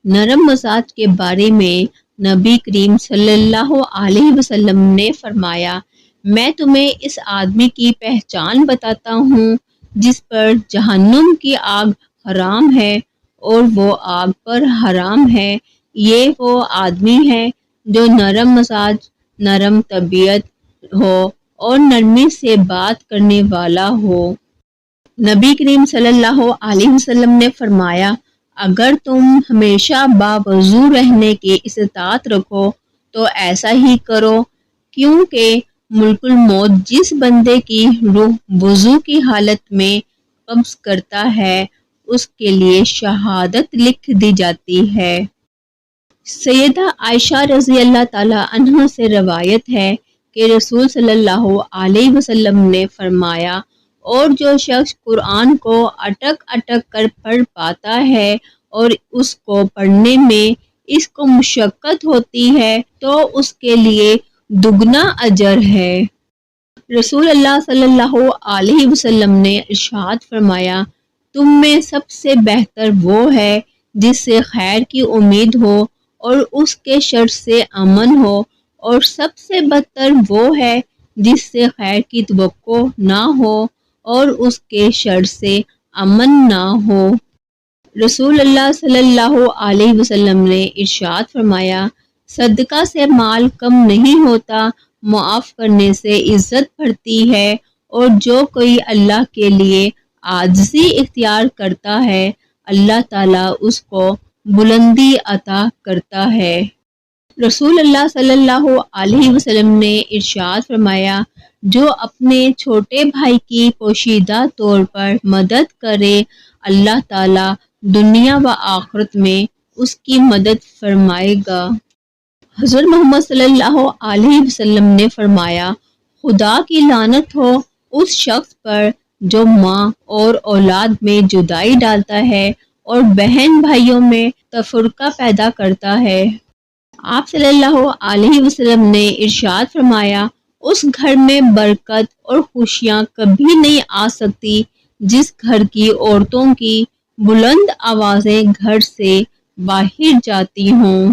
نرم مزاج کے بارے میں نبی کریم صلی اللہ علیہ وسلم نے فرمایا، میں تمہیں اس آدمی کی پہچان بتاتا ہوں جس پر جہنم کی آگ حرام ہے اور وہ آگ پر حرام ہے۔ یہ وہ آدمی ہے جو نرم مزاج، نرم طبیعت ہو اور نرمی سے بات کرنے والا ہو۔ نبی کریم صلی اللہ علیہ وسلم نے فرمایا، اگر تم ہمیشہ باوضو رہنے کی استطاعت رکھو تو ایسا ہی کرو، کیونکہ ملک الموت جس بندے کی روح وضو کی حالت میں قبض کرتا ہے اس کے لیے شہادت لکھ دی جاتی ہے۔ سیدہ عائشہ رضی اللہ تعالی عنہ سے روایت ہے کہ رسول صلی اللہ علیہ وسلم نے فرمایا، اور جو شخص قرآن کو اٹک اٹک کر پڑھ پاتا ہے اور اس کو پڑھنے میں اس کو مشقت ہوتی ہے تو اس کے لیے دگنا اجر ہے۔ رسول اللہ صلی اللہ علیہ وسلم نے ارشاد فرمایا، تم میں سب سے بہتر وہ ہے جس سے خیر کی امید ہو اور اس کے شر سے امن ہو، اور سب سے بدتر وہ ہے جس سے خیر کی توقع نہ ہو اور اس کے شر سے امن نہ ہو۔ رسول اللہ صلی اللہ علیہ وسلم نے ارشاد فرمایا، صدقہ سے مال کم نہیں ہوتا، معاف کرنے سے عزت بڑھتی ہے، اور جو کوئی اللہ کے لیے عاجزی اختیار کرتا ہے اللہ تعالیٰ اس کو بلندی عطا کرتا ہے۔ رسول اللہ صلی اللہ علیہ وسلم نے ارشاد فرمایا، جو اپنے چھوٹے بھائی کی پوشیدہ طور پر مدد کرے اللہ تعالیٰ دنیا و آخرت میں اس کی مدد فرمائے گا۔ حضرت محمد صلی اللہ علیہ وسلم نے فرمایا، خدا کی لعنت ہو اس شخص پر جو ماں اور اولاد میں جدائی ڈالتا ہے اور بہن بھائیوں میں تفرقہ پیدا کرتا ہے۔ آپ صلی اللہ علیہ وسلم نے ارشاد فرمایا، اس گھر میں برکت اور خوشیاں کبھی نہیں آ سکتی جس گھر کی عورتوں کی بلند آوازیں گھر سے باہر جاتی ہوں۔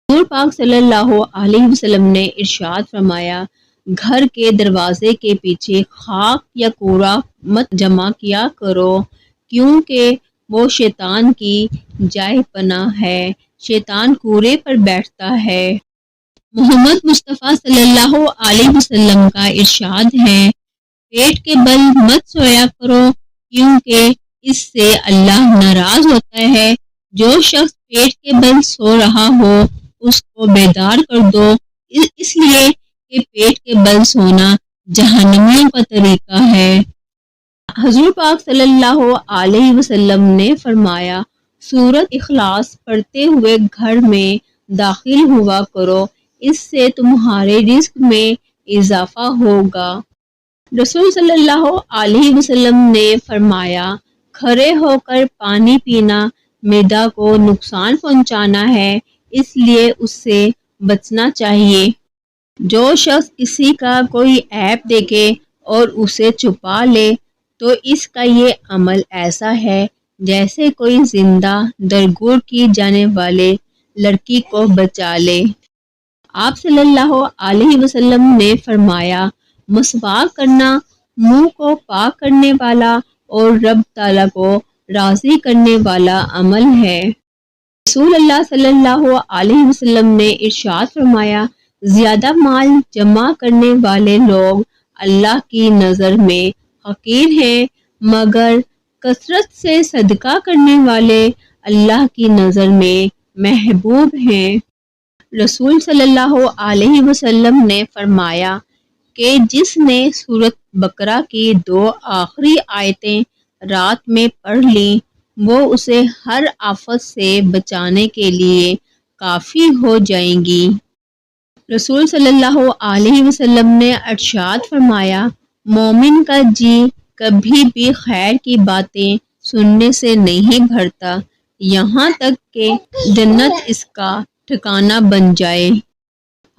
حضور پاک صلی اللہ علیہ وسلم نے ارشاد فرمایا، گھر کے دروازے کے پیچھے خاک یا کوڑا مت جمع کیا کرو، کیونکہ وہ شیطان کی جائے پناہ ہے، شیطان کوڑے پر بیٹھتا ہے۔ محمد مصطفیٰ صلی اللہ علیہ وسلم کا ارشاد ہے، پیٹ کے بل مت سویا کرو، کیونکہ اس سے اللہ ناراض ہوتا ہے۔ جو شخص پیٹ کے بل سو رہا ہو اس کو بیدار کر دو، اس لیے کہ پیٹ کے بل سونا جہنمیوں کا طریقہ ہے۔ حضور پاک صلی اللہ علیہ وسلم نے فرمایا، سورۃ اخلاص پڑھتے ہوئے گھر میں داخل ہوا کرو، اس سے تمہارے رزق میں اضافہ ہوگا۔ رسول صلی اللہ علیہ وسلم نے فرمایا، کھڑے ہو کر پانی پینا معدہ کو نقصان پہنچانا ہے، اس لیے اس سے بچنا چاہیے۔ جو شخص کسی کا کوئی عیب دیکھے اور اسے چھپا لے تو اس کا یہ عمل ایسا ہے جیسے کوئی زندہ درگور کی جانے والے لڑکی کو بچا لے۔ آپ صلی اللہ علیہ وسلم نے فرمایا، مسواک کرنا منہ کو پاک کرنے والا اور رب تعالیٰ کو راضی کرنے والا عمل ہے۔ رسول اللہ صلی اللہ علیہ وسلم نے ارشاد فرمایا، زیادہ مال جمع کرنے والے لوگ اللہ کی نظر میں حقیر ہیں، مگر کثرت سے صدقہ کرنے والے اللہ کی نظر میں محبوب ہیں۔ رسول صلی اللہ علیہ وسلم نے فرمایا کہ جس نے سورۃ بقرہ کی 2 آخری آیتیں رات میں پڑھ لیں وہ اسے ہر آفت سے بچانے کے لیے کافی ہو جائیں گی۔ رسول صلی اللہ علیہ وسلم نے ارشاد فرمایا، مومن کا جی کبھی بھی خیر کی باتیں سننے سے نہیں بھرتا یہاں تک کہ جنت اس کا ٹھکانہ بن جائے۔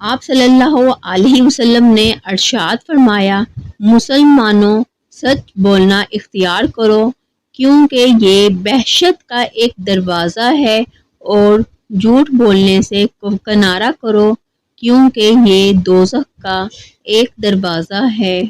آپ صلی اللہ علیہ وسلم نے ارشاد فرمایا، مسلمانوں سچ بولنا اختیار کرو، کیونکہ یہ بہشت کا ایک دروازہ ہے اور جھوٹ بولنے سے کنارہ کرو، کیونکہ یہ دوزخ کا ایک دروازہ ہے۔